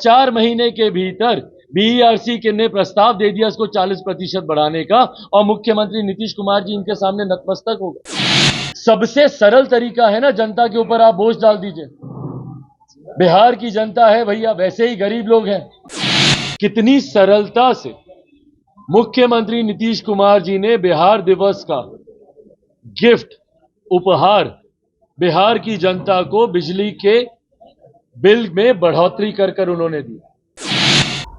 4 महीने के भीतर बीईआरसी के ने प्रस्ताव दे दिया इसको 40% बढ़ाने का, और मुख्यमंत्री नीतीश कुमार जी इनके सामने नतमस्तक हो गए। सबसे सरल तरीका है ना, जनता के ऊपर आप बोझ डाल दीजिए। बिहार की जनता है भैया, वैसे ही गरीब लोग हैं। कितनी सरलता से मुख्यमंत्री नीतीश कुमार जी ने बिहार दिवस का गिफ्ट उपहार बिहार की जनता को बिजली के बिल में बढ़ोतरी कर उन्होंने दी।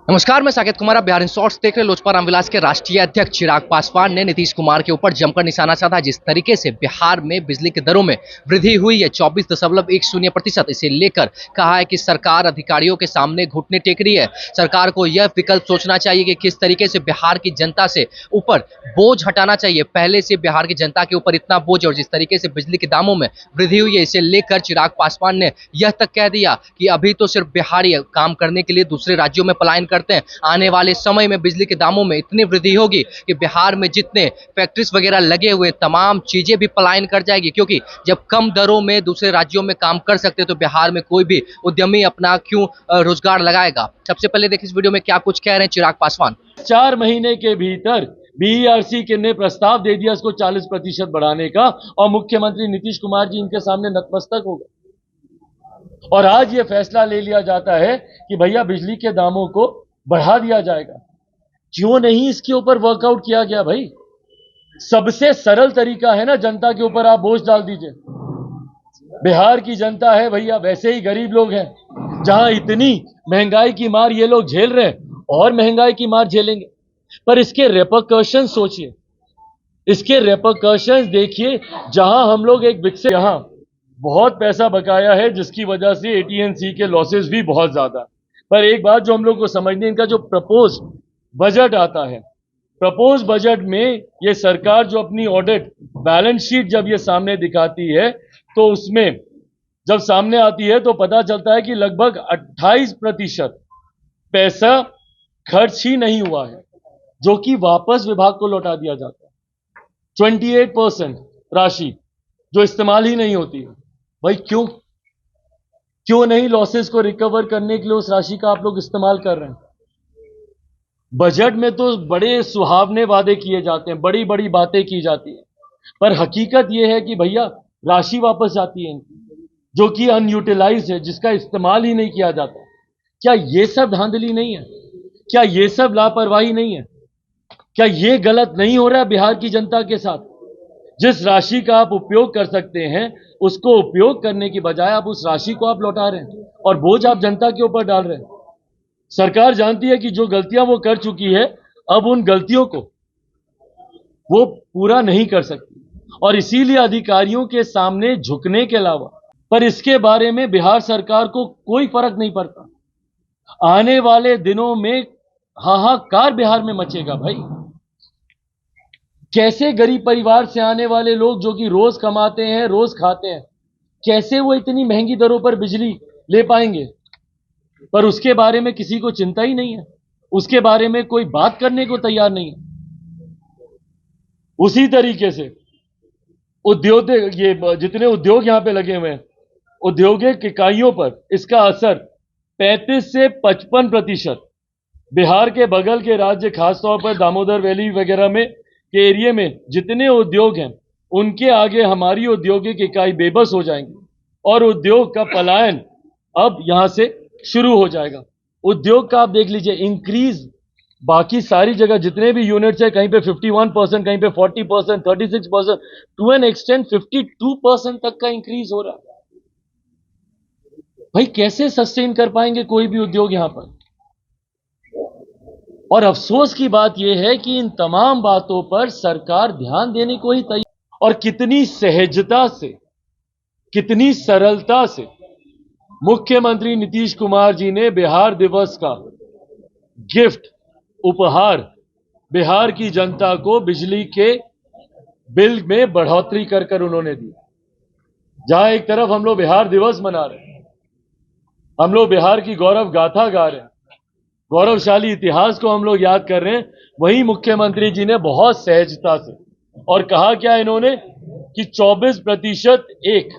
नमस्कार, मैं साकेत कुमार, आप बिहार इन शॉर्ट्स देख रहे। लोजपा रामविलास के राष्ट्रीय अध्यक्ष चिराग पासवान ने नीतीश कुमार के ऊपर जमकर निशाना साधा। जिस तरीके से बिहार में बिजली की दरों में वृद्धि हुई है 24.10%, इसे लेकर कहा है कि सरकार अधिकारियों के सामने घुटने टेक रही है। सरकार को यह विकल्प सोचना चाहिए कि किस तरीके से बिहार की जनता से ऊपर बोझ हटाना चाहिए। पहले से बिहार की जनता के ऊपर इतना बोझ, और जिस तरीके से बिजली के दामों में वृद्धि हुई है, इसे लेकर चिराग पासवान ने यह तक कह दिया कि अभी तो सिर्फ बिहारी काम करने के लिए दूसरे राज्यों में पलायन करते हैं। आने वाले समय में बिजली के दामों में इतनी वृद्धि होगी कि बिहार में जितने फैक्ट्रीज वगैरह लगे हुए तमाम चीजें भी पलायन कर जाएगी, क्योंकि जब कम दरों में दूसरे राज्यों में काम कर सकते तो बिहार में कोई भी उद्यमी अपना क्यों रोजगार लगाएगा। सबसे पहले देखिए इस वीडियो में क्या कुछ कह रहे हैं चिराग पासवान। 4 महीने के भीतर बीईआरसी के ने प्रस्ताव दे दिया इसको 40% बढ़ाने का, और मुख्यमंत्री नीतीश कुमार जी इनके सामने नतमस्तक हो गए। और आज ये फैसला ले लिया जाता है कि भैया बिजली के दामों को बढ़ा दिया जाएगा। क्यों नहीं इसके ऊपर वर्कआउट किया गया भाई? सबसे सरल तरीका है ना, जनता के ऊपर आप बोझ डाल दीजिए। बिहार की जनता है भैया, वैसे ही गरीब लोग हैं। जहां इतनी महंगाई की मार ये लोग झेल रहे हैं और महंगाई की मार झेलेंगे, पर इसके रेपरकशन सोचिए, इसके रेपरकशन देखिए। जहां हम लोग एक विकसित, यहां बहुत पैसा बकाया है जिसकी वजह से एटीएनसी के लॉसेस भी बहुत ज्यादा है। पर एक बात जो हम लोग को समझनी, इनका जो प्रपोज बजट आता है, प्रपोज बजट में ये सरकार जो अपनी ऑडिट बैलेंस शीट जब ये सामने दिखाती है, तो उसमें जब सामने आती है तो पता चलता है कि लगभग 28% पैसा खर्च ही नहीं हुआ है, जो कि वापस विभाग को लौटा दिया जाता है। 28% राशि जो इस्तेमाल ही नहीं होती है। भाई क्यों नहीं लॉसेस को रिकवर करने के लिए उस राशि का आप लोग इस्तेमाल कर रहे हैं? बजट में तो बड़े सुहावने वादे किए जाते हैं, बड़ी बड़ी बातें की जाती हैं, पर हकीकत यह है कि भैया राशि वापस जाती है जो कि अनयूटिलाइज है, जिसका इस्तेमाल ही नहीं किया जाता। क्या ये सब धांधली नहीं है? क्या ये सब लापरवाही नहीं है? क्या ये गलत नहीं हो रहा है बिहार की जनता के साथ? जिस राशि का आप उपयोग कर सकते हैं उसको उपयोग करने की बजाय आप उस राशि को आप लौटा रहे हैं और बोझ आप जनता के ऊपर डाल रहे हैं। सरकार जानती है कि जो गलतियां वो कर चुकी है, अब उन गलतियों को वो पूरा नहीं कर सकती, और इसीलिए अधिकारियों के सामने झुकने के अलावा, पर इसके बारे में बिहार सरकार को कोई फर्क नहीं पड़ता। आने वाले दिनों में हाहाकार बिहार में मचेगा भाई। कैसे गरीब परिवार से आने वाले लोग जो कि रोज कमाते हैं, रोज खाते हैं, कैसे वो इतनी महंगी दरों पर बिजली ले पाएंगे? पर उसके बारे में किसी को चिंता ही नहीं है, उसके बारे में कोई बात करने को तैयार नहीं है। उसी तरीके से उद्योग, ये जितने उद्योग यहां पे लगे हुए हैं, औद्योगिक इकाइयों पर इसका असर 35 से 55%। बिहार के बगल के राज्य, खासतौर पर दामोदर वैली वगैरह में के एरिया में जितने उद्योग हैं, उनके आगे हमारी औद्योगिक इकाई बेबस हो जाएंगी और उद्योग का पलायन अब यहां से शुरू हो जाएगा। उद्योग का आप देख लीजिए इंक्रीज, बाकी सारी जगह जितने भी यूनिट्स है, कहीं पे 51%, कहीं पे 40%, 36%, टू एन एक्सटेंट 52% तक का इंक्रीज हो रहा है। भाई कैसे सस्टेन कर पाएंगे कोई भी उद्योग यहां पर? और अफसोस की बात यह है कि इन तमाम बातों पर सरकार ध्यान देने को ही तैयार, और कितनी सहजता से, कितनी सरलता से मुख्यमंत्री नीतीश कुमार जी ने बिहार दिवस का गिफ्ट उपहार बिहार की जनता को बिजली के बिल में बढ़ोतरी कर उन्होंने दी। जहां एक तरफ हम लोग बिहार दिवस मना रहे हैं, हम लोग बिहार की गौरव गाथा गा रहे हैं, गौरवशाली इतिहास को हम लोग याद कर रहे हैं, वहीं मुख्यमंत्री जी ने बहुत सहजता से, और कहा क्या इन्होंने कि 24% एक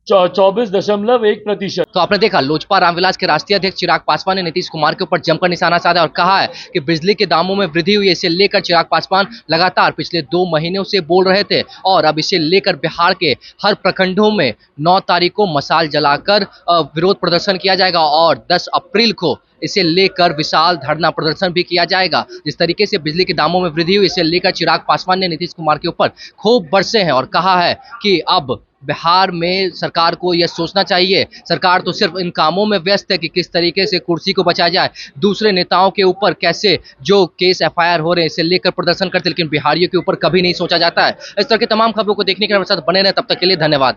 24.1%। तो आपने देखा लोजपा रामविलास के राष्ट्रीय अध्यक्ष चिराग पासवान ने नीतीश कुमार के ऊपर जमकर निशाना साधा और कहा है कि बिजली के दामों में वृद्धि हुई है। इसे लेकर चिराग पासवान लगातार पिछले 2 महीनों से बोल रहे थे और अब इसे लेकर बिहार के हर प्रखंडों में 9 तारीख को मशाल जलाकर विरोध प्रदर्शन किया जाएगा और 10 अप्रैल को इसे लेकर विशाल धरना प्रदर्शन भी किया जाएगा। जिस तरीके से बिजली के दामों में वृद्धि हुई, इसे लेकर चिराग पासवान ने नीतीश कुमार के ऊपर खूब बरसे हैं और कहा है कि अब बिहार में सरकार को यह सोचना चाहिए, सरकार तो सिर्फ इन कामों में व्यस्त है कि किस तरीके से कुर्सी को बचाया जाए, दूसरे नेताओं के ऊपर कैसे जो केस एफआईआर हो रहे हैं इसे लेकर प्रदर्शन करते, लेकिन बिहारियों के ऊपर कभी नहीं सोचा जाता है। इस तरह की तमाम खबरों को देखने के लिए हमारे साथ बने रहें, तब तक के लिए धन्यवाद।